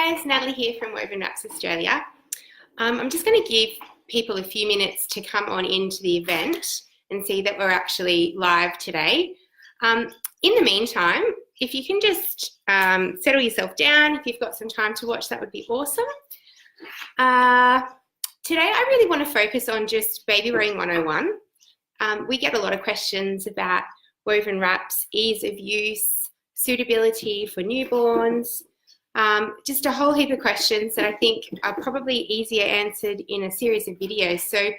guys, Natalie here from Woven Wraps Australia. I'm just going to give people a few minutes to come on into the event and see that we're actually live today. In the meantime, if you can just settle yourself down, if you've got some time to watch, that would be awesome. Today I really want to focus on just baby wearing 101. We get a lot of questions about woven wraps, ease of use, suitability for newborns, just a whole heap of questions that I think are probably easier answered in a series of videos. So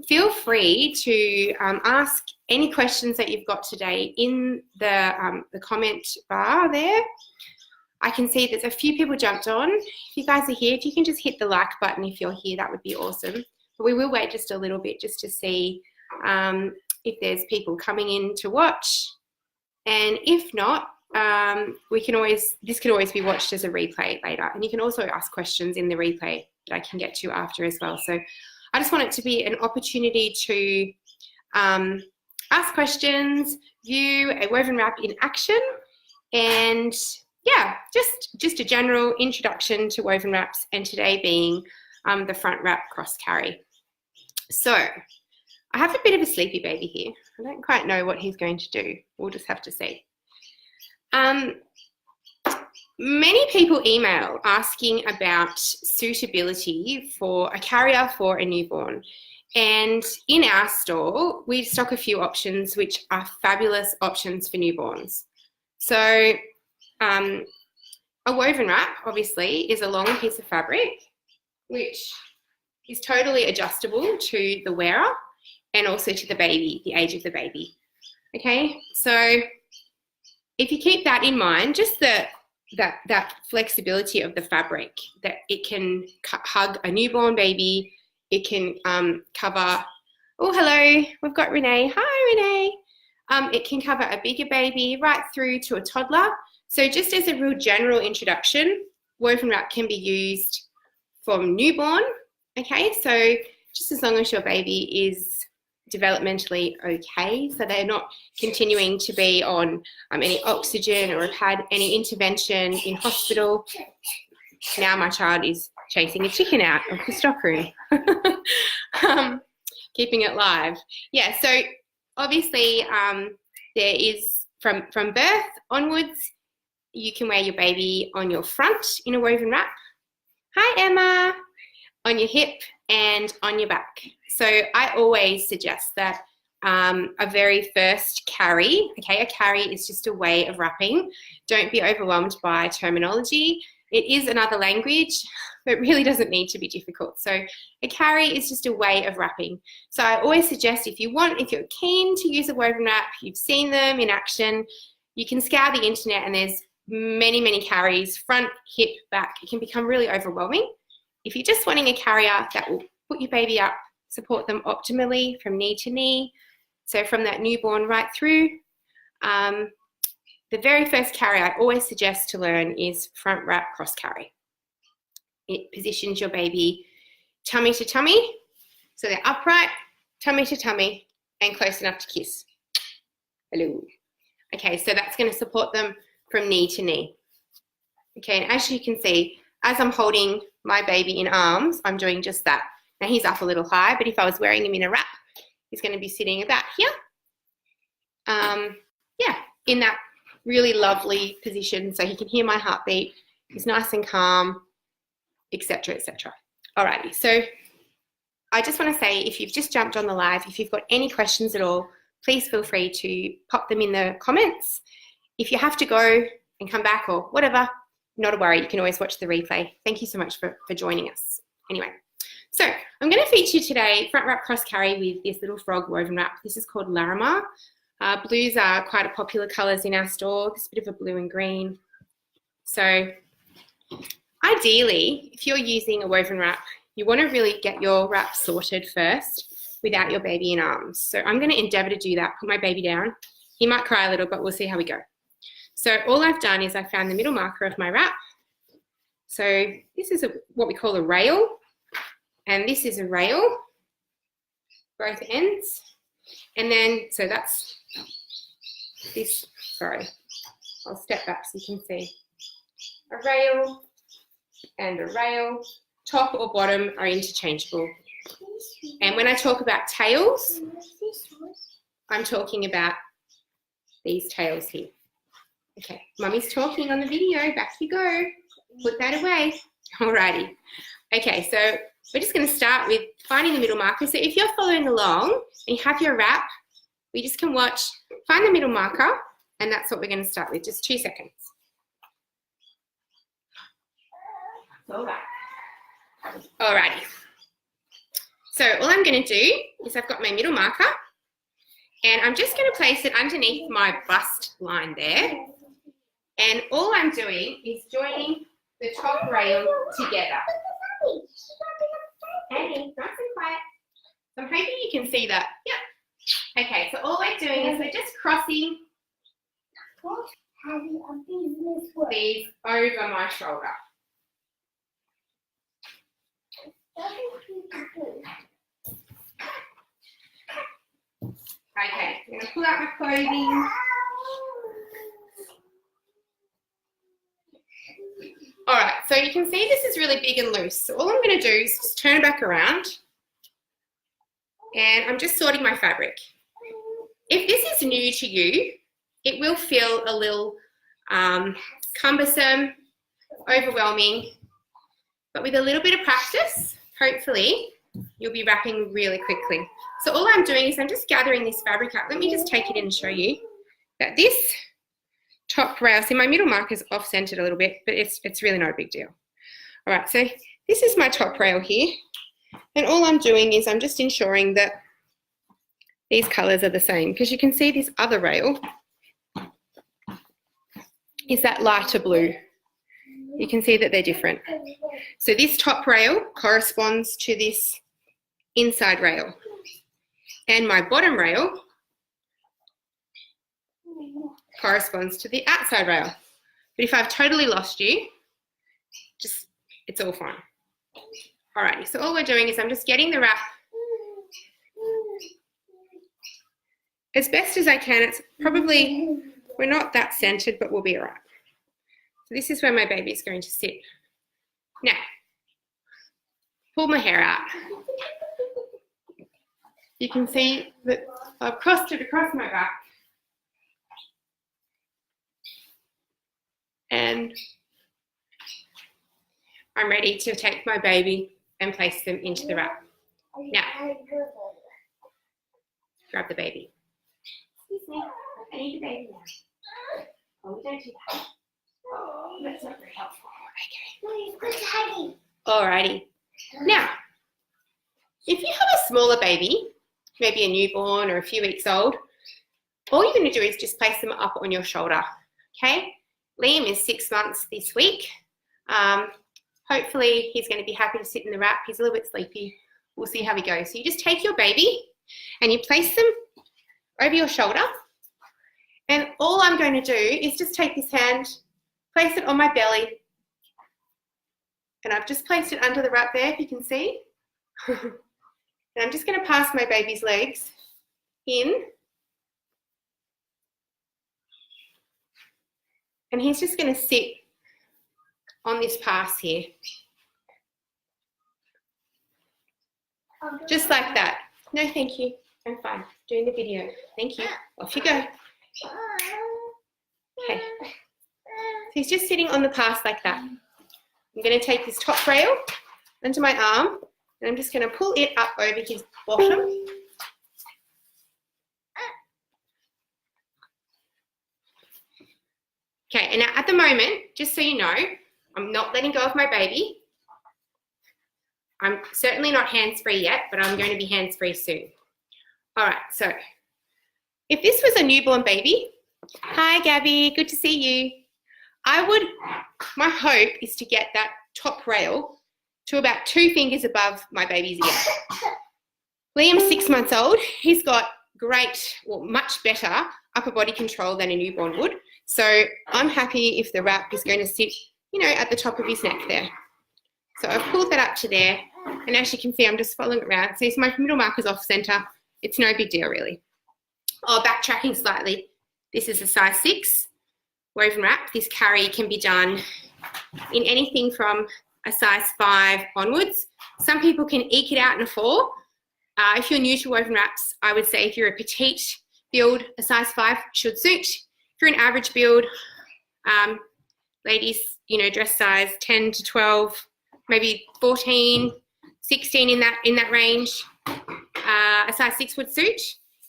feel free to ask any questions that you've got today in the comment bar there. I can see there's a few people jumped on. If you guys are here, if you can just hit the like button if you're here, that would be awesome. But we will wait just a little bit just to see if there's people coming in to watch. And if not, this can always be watched as a replay later. And you can also ask questions in the replay that I can get to after as well. So I just want it to be an opportunity to ask questions, view a woven wrap in action, and yeah, just a general introduction to woven wraps, and today being the front wrap cross carry. So I have a bit of a sleepy baby here. I don't quite know what he's going to do. We'll just have to see. Many people email asking about suitability for a carrier for a newborn. And in our store, we stock a few options which are fabulous options for newborns. So a woven wrap, obviously, is a long piece of fabric which is totally adjustable to the wearer and also to the baby, the age of the baby. Okay, so if you keep that in mind, just that flexibility of the fabric, that it can hug a newborn baby, it can cover, oh hello, we've got Renee, hi Renee. It can cover a bigger baby right through to a toddler. So just as a real general introduction, woven wrap can be used from newborn, okay? So just as long as your baby is developmentally okay, so they're not continuing to be on any oxygen or have had any intervention in hospital. Now my child is chasing a chicken out of the stockroom, keeping it live. Yeah, so obviously there is from birth onwards, you can wear your baby on your front in a woven wrap. Hi Emma, on your hip and on your back. So I always suggest that a very first carry, okay, a carry is just a way of wrapping. Don't be overwhelmed by terminology. It is another language, but it really doesn't need to be difficult. So a carry is just a way of wrapping. So I always suggest if you're keen to use a woven wrap, you've seen them in action, you can scour the internet and there's many carries, front, hip, back. It can become really overwhelming. If you're just wanting a carrier that will put your baby up, support them optimally from knee to knee, so from that newborn right through, the very first carry I always suggest to learn is front wrap cross carry. It positions your baby tummy to tummy, so they're upright, tummy to tummy, and close enough to kiss. Hello. Okay, so that's going to support them from knee to knee. Okay, and as you can see, as I'm holding my baby in arms, I'm doing just that. Now he's up a little high, but if I was wearing him in a wrap, he's going to be sitting about here. Yeah, in that really lovely position, so he can hear my heartbeat. He's nice and calm, etc., etc. Alrighty, so I just want to say, if you've just jumped on the live, if you've got any questions at all, please feel free to pop them in the comments. If you have to go and come back or whatever, not a worry, you can always watch the replay. Thank you so much for joining us. Anyway, so I'm going to feature today front wrap cross carry with this little frog woven wrap. This is called Larimar. Blues are quite a popular colours in our store. This bit of a blue and green. So ideally, if you're using a woven wrap, you want to really get your wrap sorted first without your baby in arms. So I'm going to endeavour to do that, put my baby down. He might cry a little, but we'll see how we go. So all I've done is I found the middle marker of my wrap. So this is what we call a rail, and this is a rail, both ends. And then, so that's this, sorry, I'll step back so you can see. A rail, and the rail, top or bottom, are interchangeable. And when I talk about tails, I'm talking about these tails here. Okay, Mummy's talking on the video. Back you go. Put that away. Alrighty. Okay, so we're just going to start with finding the middle marker. So if you're following along and you have your wrap, we just can watch, find the middle marker, and that's what we're going to start with. Just 2 seconds. Alrighty. So all I'm going to do is I've got my middle marker, and I'm just going to place it underneath my bust line there. And all I'm doing is joining the top rail together. Annie, nice and quiet. So I'm hoping you can see that. Yep. Okay, so all we're doing is we're just crossing these over my shoulder. Okay, I'm going to pull out my clothing. All right, so you can see this is really big and loose. So all I'm going to do is just turn it back around, and I'm just sorting my fabric. If this is new to you, it will feel a little cumbersome, overwhelming, but with a little bit of practice, hopefully, you'll be wrapping really quickly. So all I'm doing is I'm just gathering this fabric up. Let me just take it in and show you that this top rail, see my middle marker is off-centered a little bit, but it's really not a big deal. All right, so this is my top rail here, and all I'm doing is I'm just ensuring that these colours are the same, because you can see this other rail is that lighter blue. You can see that they're different. So this top rail corresponds to this inside rail, and my bottom rail corresponds to the outside rail. But if I've totally lost you, just, it's all fine. Alrighty, so all we're doing is I'm just getting the wrap as best as I can. It's probably, we're not that centered, but we'll be all right. So this is where my baby is going to sit. Now, pull my hair out. You can see that I've crossed it across my back. And I'm ready to take my baby and place them into the wrap. Now, grab the baby. Excuse me, I need the baby now. Oh, we don't do that. Oh, that's not very helpful. Okay. Alrighty. Now, if you have a smaller baby, maybe a newborn or a few weeks old, all you're going to do is just place them up on your shoulder. Okay? Liam is 6 months this week. Hopefully he's going to be happy to sit in the wrap. He's a little bit sleepy. We'll see how he goes. So you just take your baby and you place them over your shoulder. And all I'm going to do is just take this hand, place it on my belly. And I've just placed it under the wrap there, if you can see. And I'm just going to pass my baby's legs in. And he's just going to sit on this pass here. Just like that. No, thank you. I'm fine. Doing the video. Thank you. Off you go. Okay. So he's just sitting on the pass like that. I'm going to take this top rail under my arm, and I'm just going to pull it up over his bottom. Okay, and now at the moment, just so you know, I'm not letting go of my baby. I'm certainly not hands-free yet, but I'm going to be hands-free soon. All right, so if this was a newborn baby, hi Gabby, good to see you. My hope is to get that top rail to about 2 fingers above my baby's ear. Liam's 6 months old. He's got great, well, much better upper body control than a newborn would. So I'm happy if the wrap is going to sit, you know, at the top of his neck there. So I've pulled that up to there. And as you can see, I'm just following it around. So my middle marker's off center. It's no big deal, really. Oh, backtracking slightly. This is a size 6 woven wrap. This carry can be done in anything from a size 5 onwards. Some people can eke it out in a 4. If you're new to woven wraps, I would say if you're a petite build, a size 5 should suit. If you're an average build, ladies, you know, dress size 10 to 12, maybe 14, 16 in that range, a size 6 would suit.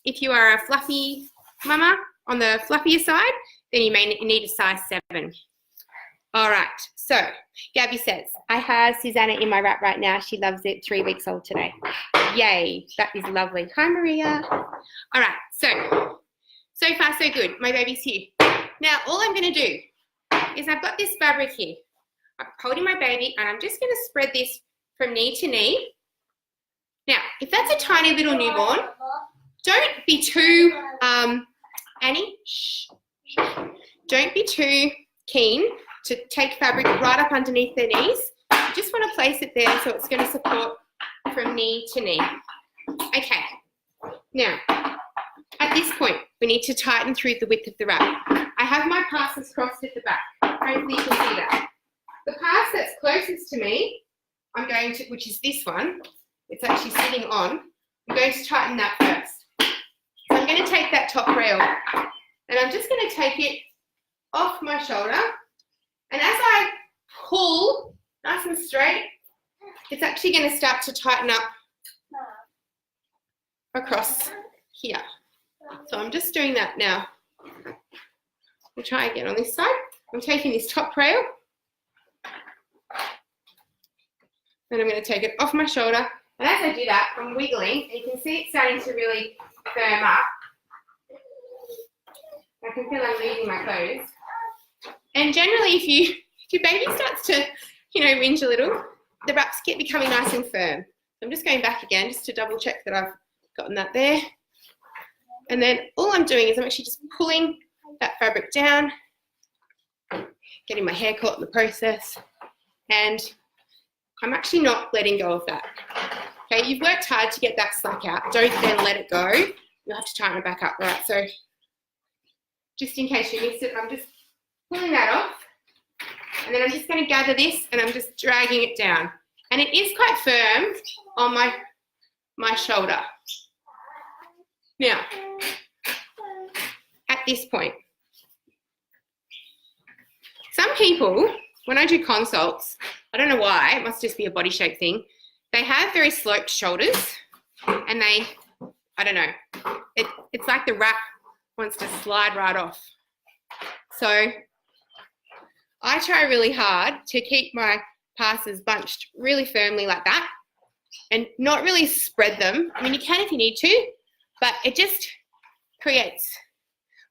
If you are a fluffy mama on the fluffier side, then you may need a size 7. All right, so Gabby says, I have Susanna in my wrap right now. She loves it, 3 weeks old today. Yay, that is lovely. Hi, Maria. All right, so far so good. My baby's here. Now, all I'm going to do is I've got this fabric here. I'm holding my baby, and I'm just going to spread this from knee to knee. Now, if that's a tiny little newborn, don't be too, Annie, shh. Don't be too keen to take fabric right up underneath their knees. You just want to place it there so it's going to support from knee to knee. Okay, now, at this point, we need to tighten through the width of the wrap. I have my passes crossed at the back. Hopefully you can see that. The pass that's closest to me, I'm going to, which is this one, it's actually sitting on, I'm going to tighten that first. So I'm going to take that top rail and I'm just going to take it off my shoulder, and as I pull nice and straight, it's actually going to start to tighten up across here. So I'm just doing that now. We'll try again on this side. I'm taking this top rail and I'm going to take it off my shoulder, and as I do that, I'm wiggling, and you can see it's starting to really firm up. I can feel I'm losing my clothes. And generally, if your baby starts to, you know, whinge a little, the wraps get becoming nice and firm. So I'm just going back again just to double check that I've gotten that there. And then all I'm doing is I'm actually just pulling that fabric down, getting my hair caught in the process, and I'm actually not letting go of that. Okay, you've worked hard to get that slack out. Don't then let it go. You'll have to tighten it back up, right? So just in case you missed it, I'm just pulling that off, and then I'm just going to gather this and I'm just dragging it down. And it is quite firm on my shoulder. Now, at this point, some people, when I do consults, I don't know why, it must just be a body shape thing, they have very sloped shoulders, and they, I don't know, it's like the wrap wants to slide right off. So I try really hard to keep my passes bunched really firmly like that and not really spread them. I mean, you can if you need to, but it just creates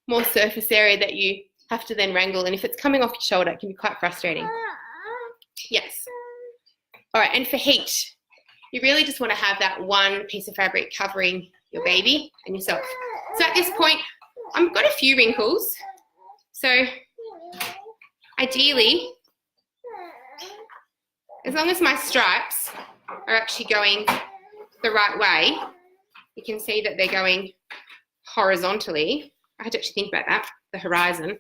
more surface area that you have to then wrangle, and if it's coming off your shoulder, it can be quite frustrating. Yes. All right, and for heat, you really just want to have that one piece of fabric covering your baby and yourself. So at this point, I've got a few wrinkles. So ideally, as long as my stripes are actually going the right way, you can see that they're going horizontally. I had to actually think about that, the horizon.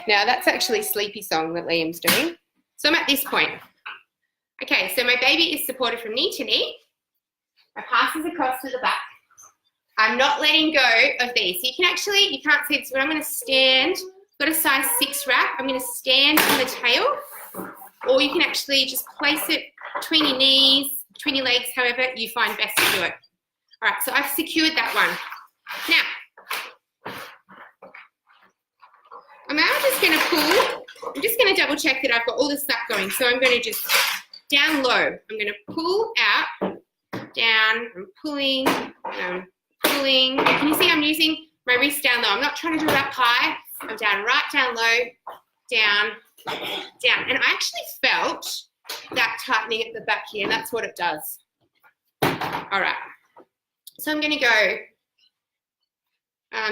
Now that's actually Sleepy Song that Liam's doing. So I'm at this point. Okay, so my baby is supported from knee to knee. My passes across to the back. I'm not letting go of these. So you can actually, you can't see this, but I'm going to stand. I've got a size 6 wrap. I'm going to stand on the tail, or you can actually just place it between your knees, between your legs, however you find best to do it. All right, so I've secured that one. Now, I'm now just going to pull. I'm just going to double check that I've got all the slack going. So I'm going to just down low. I'm going to pull out, down, I'm pulling, pulling. Can you see I'm using my wrist down low? I'm not trying to do it up high. I'm down, right, down low, down, down. And I actually felt that tightening at the back here, and that's what it does. All right. So I'm going to go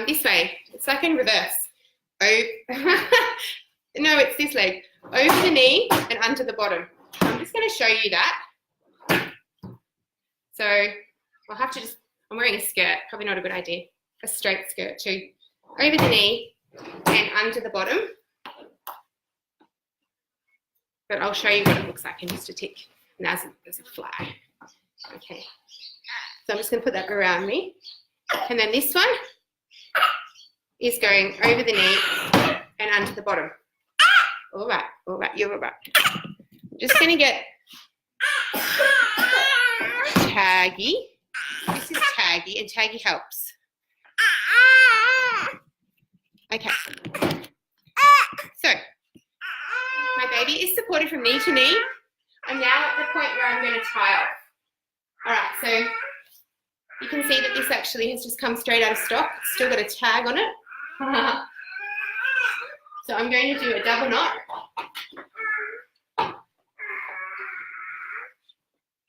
this way. It's like in reverse. Oh, no, it's this leg. Over the knee and under the bottom. I'm just going to show you that. So I'll have to just, I'm wearing a skirt, probably not a good idea. A straight skirt too. Over the knee and under the bottom. But I'll show you what it looks like in just a tick. Now there's a flag. Okay. So I'm just going to put that around me. And then this one is going over the knee and under the bottom. All right, you're all right. I'm just going to get Taggy. This is Taggy, and Taggy helps. Okay. So, my baby is supported from knee to knee. I'm now at the point where I'm going to tie off. All right, so you can see that this actually has just come straight out of stock. It's still got a tag on it. So I'm going to do a double knot.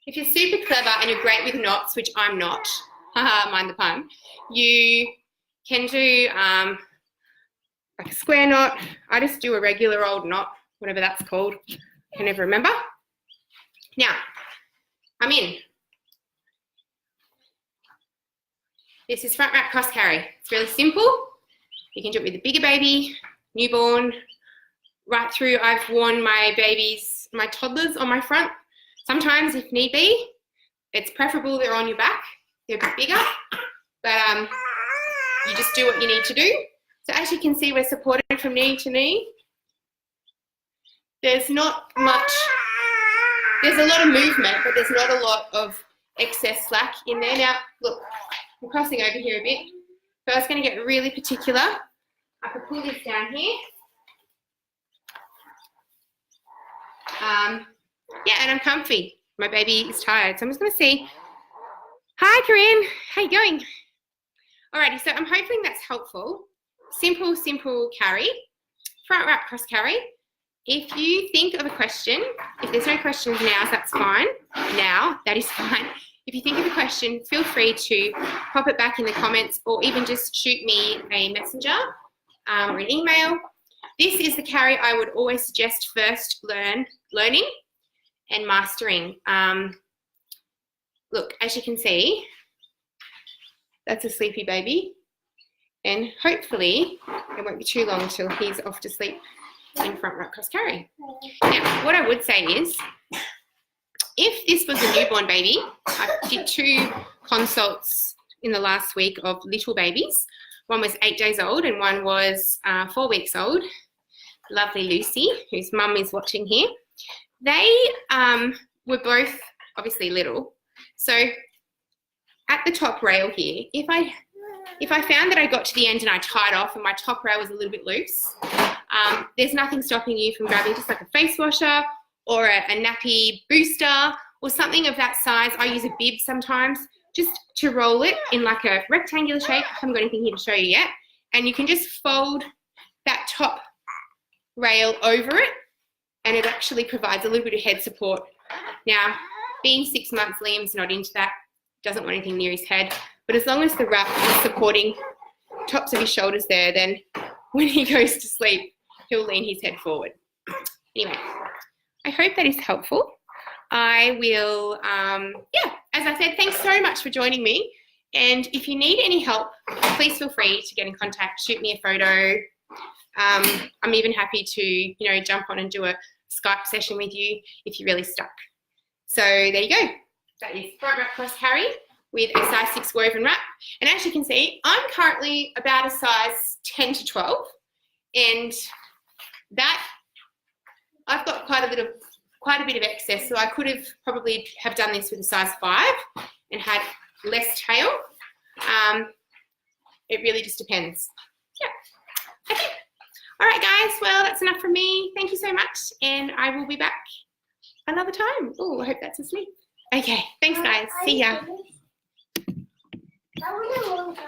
If you're super clever and you're great with knots, which I'm not, mind the pun, you can do like a square knot. I just do a regular old knot, whatever that's called. I can never remember. Now, I'm in. This is front wrap cross carry. It's really simple. You can do it with a bigger baby, newborn, right through. I've worn my babies, my toddlers on my front. Sometimes, if need be, it's preferable they're on your back. They're a bit bigger, but you just do what you need to do. So as you can see, we're supported from knee to knee. There's not much, there's a lot of movement, but there's not a lot of excess slack in there. Now, look, I'm crossing over here a bit. So I was going to get really particular. I could pull this down here. Yeah, and I'm comfy. My baby is tired, so I'm just going to see. Hi, Corinne. How you going? Alrighty, so I'm hoping that's helpful. Simple carry. Front wrap cross carry. If you think of a question, if there's no questions now, that's fine. Now, that is fine. If you think of a question, feel free to pop it back in the comments or even just shoot me a messenger or an email. This is the carry I would always suggest first learning and mastering. Look, as you can see, that's a sleepy baby. And hopefully it won't be too long until he's off to sleep in front wrap cross carry. Now, what I would say is, if this was a newborn baby, I did 2 consults in the last week of little babies. One was 8 days old and one was 4 weeks old. Lovely Lucy, whose mum is watching here. They were both obviously little. So at the top rail here, if I found that I got to the end and I tied off and my top rail was a little bit loose, there's nothing stopping you from grabbing just like a face washer or a nappy booster or something of that size. I use a bib sometimes just to roll it in like a rectangular shape. I haven't got anything here to show you yet. And you can just fold that top rail over it and it actually provides a little bit of head support. Now, being 6 months, Liam's not into that, doesn't want anything near his head. But as long as the wrap is supporting tops of his shoulders there, then when he goes to sleep, he'll lean his head forward. Anyway, I hope that is helpful. I will, yeah, as I said, thanks so much for joining me. And if you need any help, please feel free to get in contact, shoot me a photo. I'm even happy to, jump on and do a Skype session with you if you're really stuck. So there you go. That is front wrap cross carry with a size 6 woven wrap. And as you can see, I'm currently about a size 10 to 12. And that, I've got quite a bit of excess. So I could have probably have done this with a size 5 and had less tail. It really just depends. Yeah. Okay. All right, guys. Well, that's enough from me. Thank you so much. And I will be back another time. Oh, I hope that's asleep. Okay. Thanks, guys. See ya. That was a long time.